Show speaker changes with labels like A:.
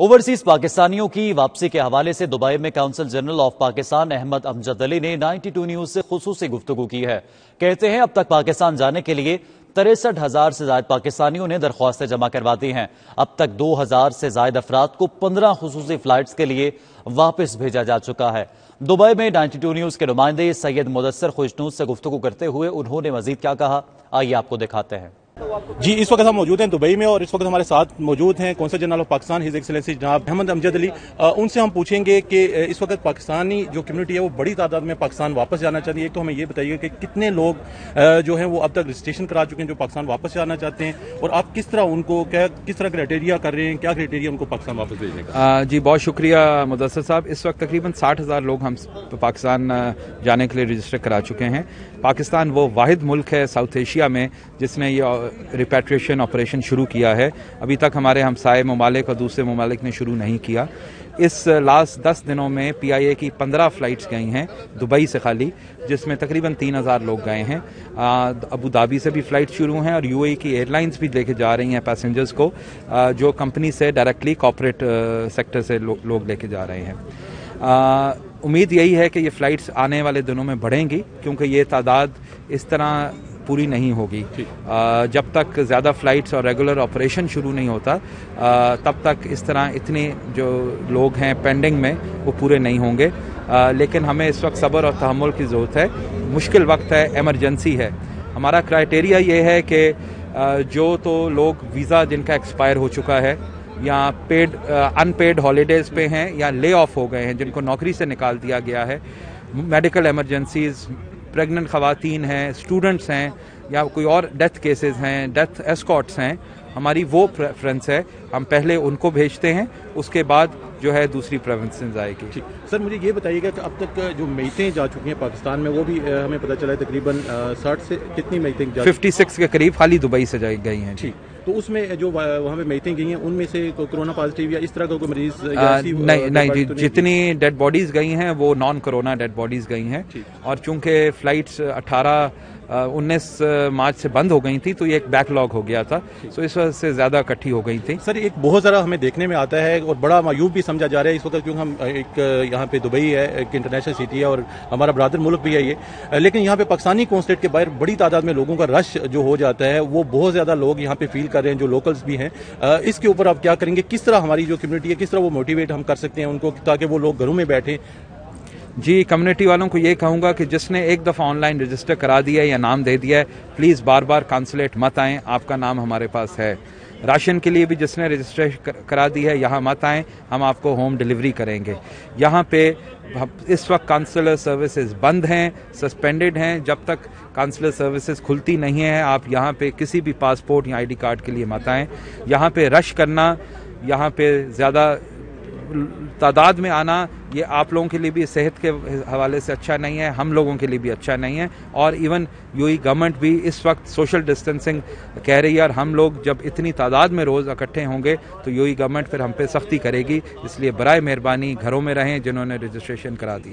A: Overseas पाकिस्तानियों की वापसी के हवाले से दुबई में council general of Pakistan Ahmad Amjad Ali ने 92 न्यूज से खुसूसी गुफ्तगू की है। कहते हैं अब तक पाकिस्तान जाने के लिए 63,000 से ज्यादा पाकिस्तानियों ने दरख्वास्तें जमा करवा दी हैं। अब तक 2,000 से ज्यादा अफराद को 15 खुसूसी फ्लाइट्स के लिए वापस भेजा जा चुका है। दुबई में 92 न्यूज के नुमाइंदे सैयद मुदस्सर खुशनूद से गुफ्तगू करते हुए उन्होंने मजीद क्या कहा, आइए आपको दिखाते हैं।
B: जी, इस वक्त हम मौजूद हैं दुबई में और इस वक्त हमारे साथ मौजूद हैं consul general of Pakistan his excellency जनाब अहमद अमजद अली। उनसे हम पूछेंगे कि इस वक्त पाकिस्तानी जो कम्युनिटी है वो बड़ी तादाद में पाकिस्तान वापस जाना चाहती है। एक तो हमें ये बताइए कि कितने लोग जो हैं वो अब तक रजिस्ट्रेशन करा चुके हैं जो पाकिस्तान वापस जाना चाहते हैं, और आप किस तरह उनको किस तरह क्राइटेरिया कर रहे हैं, क्या क्राइटेरिया उनको पाकिस्तान वापस भेजने का?
C: जी, बहुत शुक्रिया मुदस्सर साहब। इस वक्त तकरीबन 60,000 लोग हम पाकिस्तान जाने के लिए रजिस्टर करा चुके हैं। पाकिस्तान वो वाहिद मुल्क है साउथ एशिया में जिसने ये रिपैट्रिएशन ऑपरेशन शुरू किया है। अभी तक हमारे हमसाये ममालिक और दूसरे ममालिक ने शुरू नहीं किया। इस लास्ट 10 दिनों में PIA की 15 फ्लाइट्स गई हैं दुबई से खाली, जिसमें तकरीबन 3,000 लोग गए हैं। अबू धाबी से भी फ़्लाइट शुरू हैं और UAE की एयरलाइंस भी लेके जा रही हैं पैसेंजर्स को, जो कंपनी से डायरेक्टली कॉर्पोरेट सेक्टर से लोग लेके जा रहे हैं। उम्मीद यही है कि ये फ़्लाइट्स आने वाले दिनों में बढ़ेंगी, क्योंकि ये तादाद इस तरह पूरी नहीं होगी। जब तक ज़्यादा फ़्लाइट्स और रेगुलर ऑपरेशन शुरू नहीं होता तब तक इस तरह इतने जो लोग हैं पेंडिंग में वो पूरे नहीं होंगे। लेकिन हमें इस वक्त सब्र और तहम्मुल की ज़रूरत है। मुश्किल वक्त है, एमरजेंसी है। हमारा क्राइटेरिया ये है कि जो तो लोग वीज़ा जिनका एक्सपायर हो चुका है या अनपेड हॉलीडेज़ पे हैं या ले ऑफ हो गए हैं, जिनको नौकरी से निकाल दिया गया है, मेडिकल एमरजेंसीज़, प्रेग्नेंट ख़वातीन हैं, स्टूडेंट्स हैं, या कोई और डेथ केसेस हैं, डेथ एस्कॉर्ट्स हैं, हमारी वो प्रेफरेंस है। हम पहले उनको भेजते हैं, उसके बाद जो है दूसरी प्रेफरेंस आएगी।
B: सर, मुझे ये बताइएगा कि अब तक जो मैतें जा चुकी हैं पाकिस्तान में वो भी हमें पता चला है तकरीबन 60 से कितनी मैतें
C: 56 के करीब खाली दुबई से गई हैं।
B: ठीक, तो उसमें जो वहाँ पे मैतें गई हैं उनमें से कोरोना पॉजिटिव या इस तरह का कोई मरीज
C: नहीं जी, जितनी डेड बॉडीज गई हैं वो नॉन कोरोना डेड बॉडीज गई हैं। और चूंकि फ्लाइट्स 19 मार्च से बंद हो गई थी तो ये एक बैकलॉग हो गया था, तो इस वजह से ज़्यादा इकट्ठी हो गई थी।
B: सर, एक बहुत ज़्यादा हमें देखने में आता है और बड़ा मायूब भी समझा जा रहा है इस वक्त, क्योंकि हम एक यहाँ पे दुबई है, एक इंटरनेशनल सिटी है और हमारा ब्रादर मुल्क भी है ये, लेकिन यहाँ पे पाकिस्तानी कॉन्सुलेट के बाहर बड़ी तादाद में लोगों का रश जो हो जाता है वो बहुत ज़्यादा लोग यहाँ पे फील कर रहे हैं, जो लोकल्स भी हैं। इसके ऊपर आप क्या करेंगे? किस तरह हमारी जो कम्युनिटी है किस तरह वो मोटिवेट हम कर सकते हैं उनको, ताकि वो लोग घरों में बैठें?
C: जी, कम्युनिटी वालों को ये कहूँगा कि जिसने एक दफ़ा ऑनलाइन रजिस्टर करा दिया है या नाम दे दिया है, प्लीज़ बार बार काउंसलेट मत आएँ, आपका नाम हमारे पास है। राशन के लिए भी जिसने रजिस्ट्रेशन करा दी है यहाँ मत आएँ, हम आपको होम डिलीवरी करेंगे। यहाँ पे इस वक्त काउंसलर सर्विसेज बंद हैं, सस्पेंडेड हैं। जब तक काउंसलर सर्विसेज खुलती नहीं है आप यहाँ पे किसी भी पासपोर्ट या ID कार्ड के लिए मत आएँ। यहाँ पे रश करना, यहाँ पे ज़्यादा तादाद में आना, ये आप लोगों के लिए भी सेहत के हवाले से अच्छा नहीं है, हम लोगों के लिए भी अच्छा नहीं है। और इवन UAE गवर्नमेंट भी इस वक्त सोशल डिस्टेंसिंग कह रही है, और हम लोग जब इतनी तादाद में रोज़ इकट्ठे होंगे तो UAE गवर्नमेंट फिर हम पे सख्ती करेगी। इसलिए बराए मेहरबानी घरों में रहें जिन्होंने रजिस्ट्रेशन करा दी है।